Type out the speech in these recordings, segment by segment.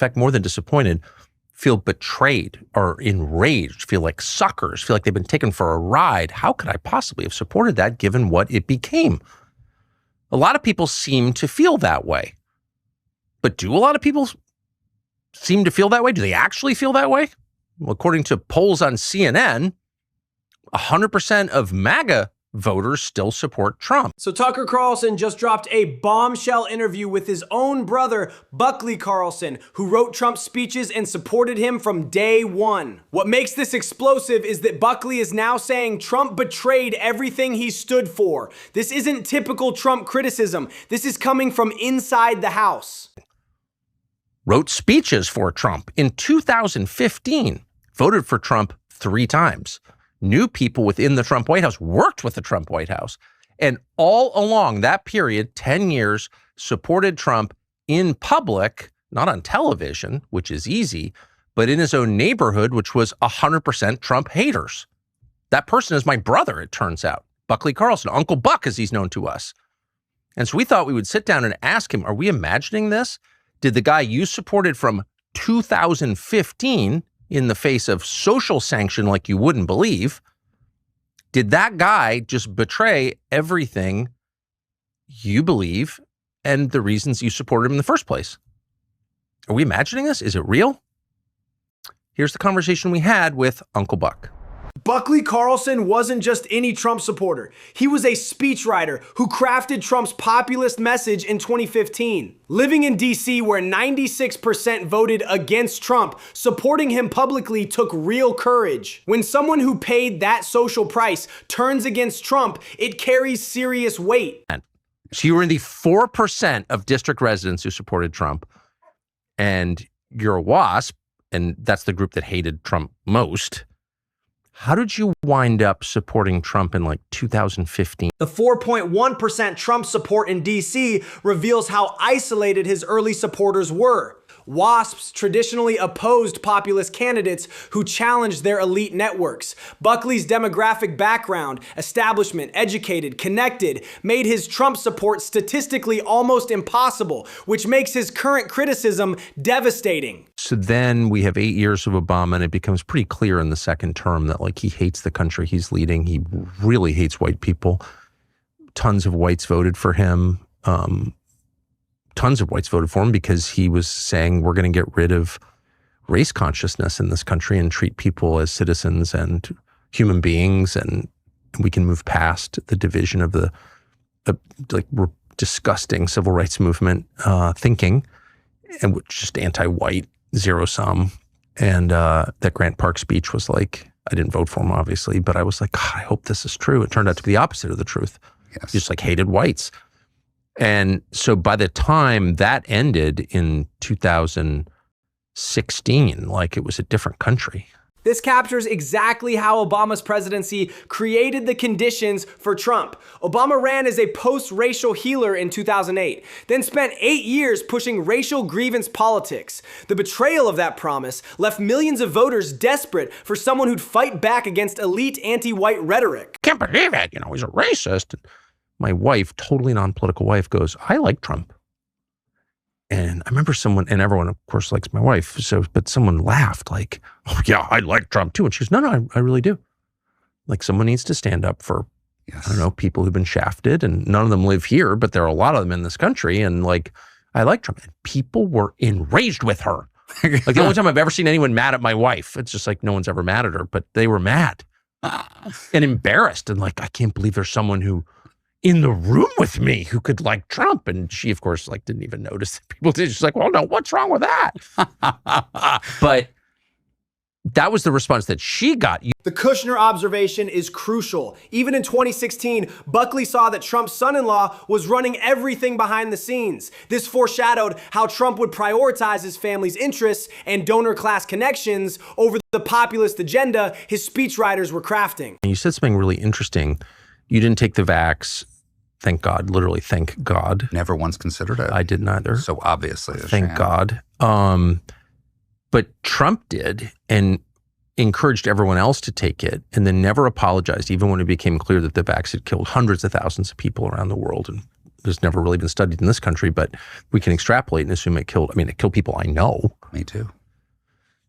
fact, more than disappointed, feel betrayed or enraged, feel like suckers, feel like they've been taken for a ride. How could I possibly have supported that given what it became? A lot of people seem to feel that way. But do a lot of people seem to feel that way? Do they actually feel that way? Well, according to polls on CNN, 100% of MAGA voters still support Trump. So Tucker Carlson just dropped a bombshell interview with his own brother, Buckley Carlson, who wrote Trump's speeches and supported him from day one. What makes this explosive is that Buckley is now saying Trump betrayed everything he stood for. This isn't typical Trump criticism. This is coming from inside the House. Wrote speeches for Trump in 2015, voted for Trump 3 times. Knew people within the Trump White House, worked with the Trump White House, and all along that period, 10 years, supported Trump in public, not on television, which is easy, but in his own neighborhood, which was 100% Trump haters. That person is my brother, it turns out. Buckley Carlson, Uncle Buck, as he's known to us. And so we thought we would sit down and ask him, are we imagining this? Did the guy you supported from 2015 in the face of social sanction like you wouldn't believe, did that guy just betray everything you believe and the reasons you supported him in the first place? Are we imagining this? Is it real? Here's the conversation we had with Uncle Buck. Buckley Carlson wasn't just any Trump supporter. He was a speechwriter who crafted Trump's populist message in 2015. Living in DC, where 96% voted against Trump, supporting him publicly took real courage. When someone who paid that social price turns against Trump, it carries serious weight. So you were in the 4% of district residents who supported Trump, and you're a WASP, and that's the group that hated Trump most. How did you wind up supporting Trump in like 2015? The 4.1% Trump support in DC reveals how isolated his early supporters were. WASPs traditionally opposed populist candidates who challenged their elite networks. Buckley's demographic background, establishment, educated, connected, made his Trump support statistically almost impossible, which makes his current criticism devastating. So then we have 8 years of Obama, and it becomes pretty clear in the second term that like he hates the country he's leading. He really hates white people. Tons of whites voted for him. Tons of whites voted for him because he was saying we're going to get rid of race consciousness in this country and treat people as citizens and human beings, and we can move past the division of the disgusting civil rights movement thinking, and just anti-white, zero-sum. And that Grant Park speech was like, I didn't vote for him, obviously, but I was like, God, I hope this is true. It turned out to be the opposite of the truth. Yes. He just like hated whites. And so by the time that ended in 2016, like it was a different country. This captures exactly how Obama's presidency created the conditions for Trump. Obama ran as a post-racial healer in 2008, then spent 8 years pushing racial grievance politics. The betrayal of that promise left millions of voters desperate for someone who'd fight back against elite anti-white rhetoric. Can't believe it, he's a racist. My wife, totally non-political wife, goes, I like Trump. And I remember someone, and everyone, of course, likes my wife, but someone laughed like, oh, yeah, I like Trump too. And she goes, no, I really do. Like someone needs to stand up for, yes, I don't know, people who've been shafted, and none of them live here, but there are a lot of them in this country. And like, I like Trump. And people were enraged with her. Like the only time I've ever seen anyone mad at my wife, it's just like no one's ever mad at her, but they were mad and embarrassed. And like, I can't believe there's someone who in the room with me who could like Trump. And she, of course, like didn't even notice that people did. She's like, well, no, what's wrong with that? But that was the response that she got. The Kushner observation is crucial. Even in 2016, Buckley saw that Trump's son-in-law was running everything behind the scenes. This foreshadowed how Trump would prioritize his family's interests and donor class connections over the populist agenda his speechwriters were crafting. You said something really interesting. You didn't take the vax. Thank God, literally thank God. Never once considered it. I didn't either. So obviously a Thank sham. God. But Trump did and encouraged everyone else to take it and then never apologized, even when it became clear that the vax had killed hundreds of thousands of people around the world and has never really been studied in this country, but we can extrapolate and assume it killed people I know. Me too.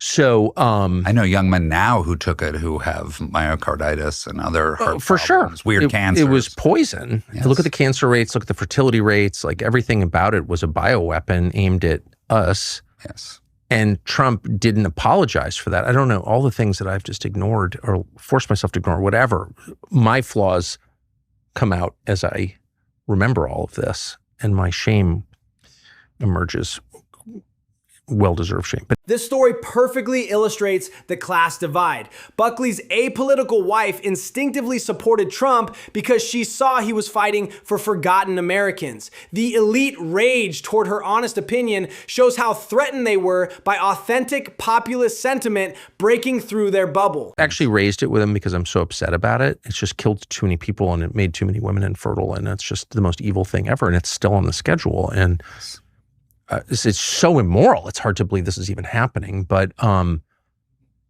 So I know young men now who took it who have myocarditis and other heart for problems, sure, weird cancers. It was poison. Yes. Look at the cancer rates, look at the fertility rates, like everything about it was a bioweapon aimed at us. Yes. And Trump didn't apologize for that. I don't know, all the things that I've just ignored or forced myself to ignore, whatever. My flaws come out as I remember all of this, and my shame emerges. Well-deserved shame. But this story perfectly illustrates the class divide. Buckley's apolitical wife instinctively supported Trump because she saw he was fighting for forgotten Americans. The elite rage toward her honest opinion shows how threatened they were by authentic populist sentiment breaking through their bubble. I actually raised it with him because I'm so upset about it. It's just killed too many people and it made too many women infertile, and it's just the most evil thing ever, and it's still on the schedule. And it's so immoral. It's hard to believe this is even happening. But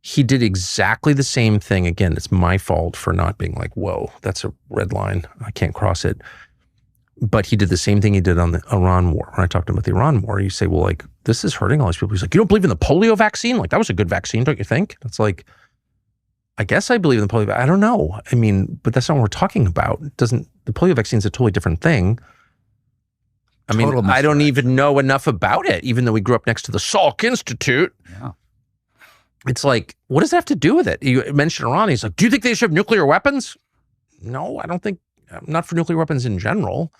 he did exactly the same thing. Again, it's my fault for not being like, whoa, that's a red line. I can't cross it. But he did the same thing he did on the Iran war. When I talked to him about the Iran war, you say, well, like, this is hurting all these people. He's like, you don't believe in the polio vaccine? Like, that was a good vaccine, don't you think? It's like, I guess I believe in the polio vaccine. I don't know. I mean, but that's not what we're talking about. The polio vaccine is a totally different thing. I mean, I don't even know enough about it, even though we grew up next to the Salk Institute. Yeah. It's like, what does that have to do with it? You mentioned Iran. He's like, do you think they should have nuclear weapons? No, I don't think, not for nuclear weapons in general,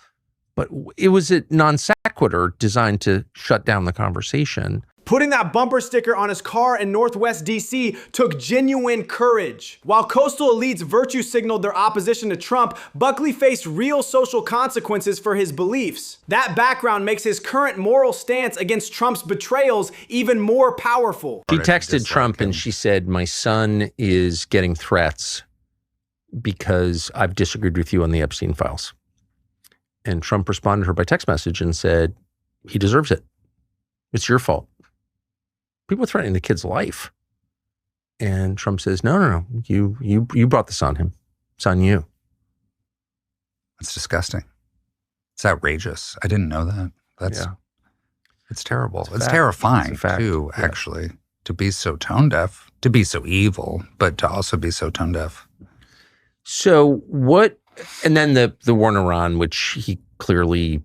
but it was a non sequitur designed to shut down the conversation. Putting that bumper sticker on his car in Northwest DC took genuine courage. While coastal elites virtue signaled their opposition to Trump, Buckley faced real social consequences for his beliefs. That background makes his current moral stance against Trump's betrayals even more powerful. She texted Trump and she said, my son is getting threats because I've disagreed with you on the Epstein files. And Trump responded to her by text message and said, he deserves it. It's your fault. People are threatening the kid's life. And Trump says, no. You brought this on him. It's on you. That's disgusting. It's outrageous. I didn't know that. It's terrible. It's terrifying too, actually, to be so tone deaf, to be so evil, but to also be so tone deaf. So what, and then the war in Iran, which he clearly,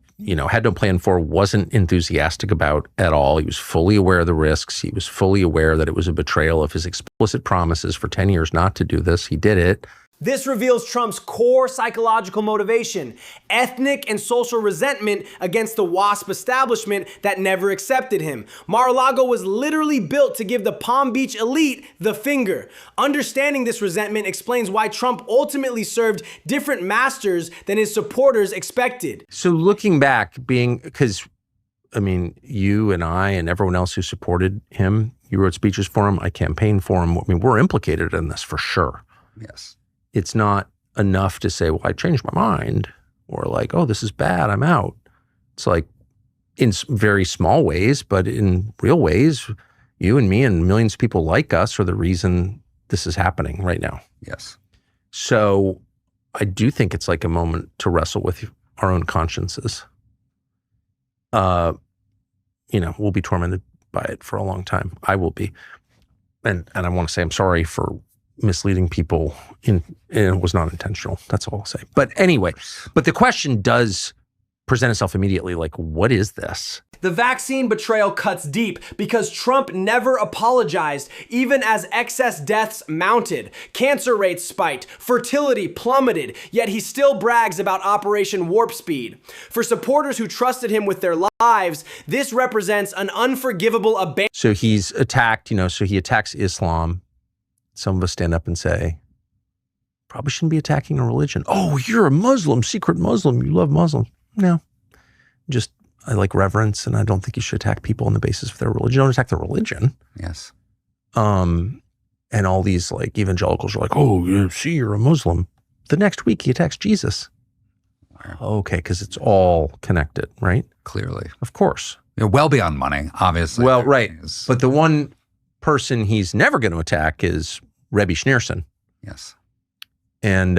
had no plan for, wasn't enthusiastic about at all. He was fully aware of the risks. He was fully aware that it was a betrayal of his explicit promises for 10 years not to do this. He did it. This reveals Trump's core psychological motivation: ethnic and social resentment against the WASP establishment that never accepted him. Mar-a-Lago was literally built to give the Palm Beach elite the finger. Understanding this resentment explains why Trump ultimately served different masters than his supporters expected. So looking back, because you and I and everyone else who supported him, you wrote speeches for him, I campaigned for him. We're implicated in this for sure. Yes. It's not enough to say, well, I changed my mind, or like, oh, this is bad, I'm out. It's like in very small ways, but in real ways, you and me and millions of people like us are the reason this is happening right now. Yes. So I do think it's like a moment to wrestle with our own consciences. We'll be tormented by it for a long time. I will be. And I want to say I'm sorry for misleading people, and it was not intentional. That's all I'll say. But anyway, the question does present itself immediately, like, what is this? The vaccine betrayal cuts deep because Trump never apologized, even as excess deaths mounted. Cancer rates spiked, fertility plummeted, yet he still brags about Operation Warp Speed. For supporters who trusted him with their lives, this represents an unforgivable abandonment. So he's attacked, so he attacks Islam. Some of us stand up and say, probably shouldn't be attacking a religion. Oh, you're a Muslim, secret Muslim. You love Muslims. No, I like reverence, and I don't think you should attack people on the basis of their religion. Don't attack their religion. Yes. And all these like evangelicals are like, oh, you're a Muslim. The next week he attacks Jesus. Wow. Okay, because it's all connected, right? Clearly. Of course. Well beyond money, obviously. Well, right. But the one person he's never going to attack is Rebbe Schneerson. Yes. And,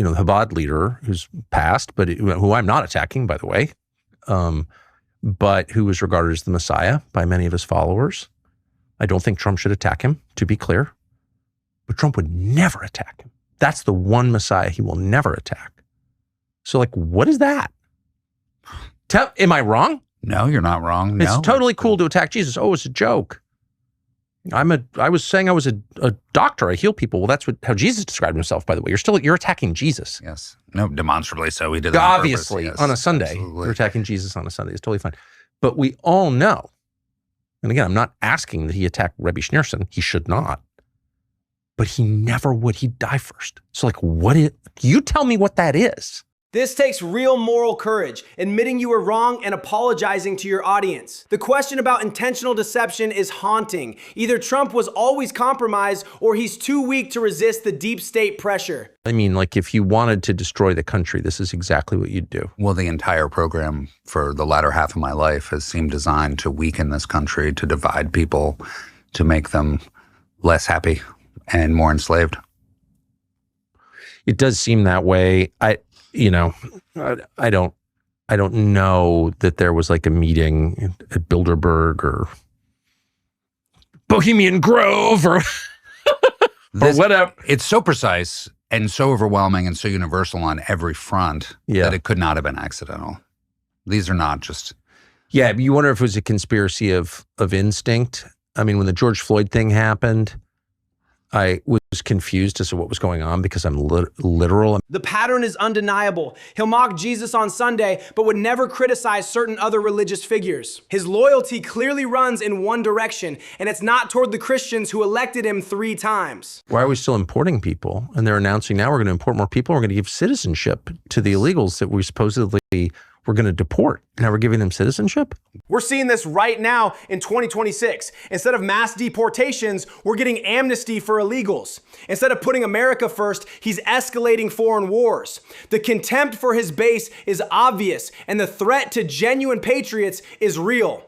the Chabad leader who's passed, but who I'm not attacking, by the way, but who was regarded as the Messiah by many of his followers. I don't think Trump should attack him, to be clear, but Trump would never attack him. That's the one Messiah he will never attack. So like, what is that? Am I wrong? No, you're not wrong. No. It's totally cool to attack Jesus. Oh, it's a joke. I was saying I was a doctor. I heal people. Well, that's how Jesus described himself, by the way. You're attacking Jesus. Yes. No, demonstrably so. He did that obviously on purpose. Yes, on a Sunday. absolutely. You're attacking Jesus on a Sunday. It's totally fine. But we all know, and again, I'm not asking that he attack Rebbe Schneerson. He should not. But he never would. He'd die first. So like, you tell me what that is. This takes real moral courage, admitting you were wrong and apologizing to your audience. The question about intentional deception is haunting. Either Trump was always compromised or he's too weak to resist the deep state pressure. I mean, like if you wanted to destroy the country, this is exactly what you'd do. Well, the entire program for the latter half of my life has seemed designed to weaken this country, to divide people, to make them less happy and more enslaved. It does seem that way. I don't know that there was like a meeting at Bilderberg or Bohemian Grove or whatever. It's so precise and so overwhelming and so universal on every front that it could not have been accidental. These are not just... Yeah, you wonder if it was a conspiracy of instinct. I mean, when the George Floyd thing happened, I was confused as to what was going on because I'm literal. The pattern is undeniable. He'll mock Jesus on Sunday, but would never criticize certain other religious figures. His loyalty clearly runs in one direction, and it's not toward the Christians who elected him 3 times. Why are we still importing people? And they're announcing now we're going to import more people. We're going to give citizenship to the illegals that we supposedly were going to deport. Now we're giving them citizenship? We're seeing this right now in 2026. Instead of mass deportations, we're getting amnesty for illegals. Instead of putting America first, he's escalating foreign wars. The contempt for his base is obvious, and the threat to genuine patriots is real.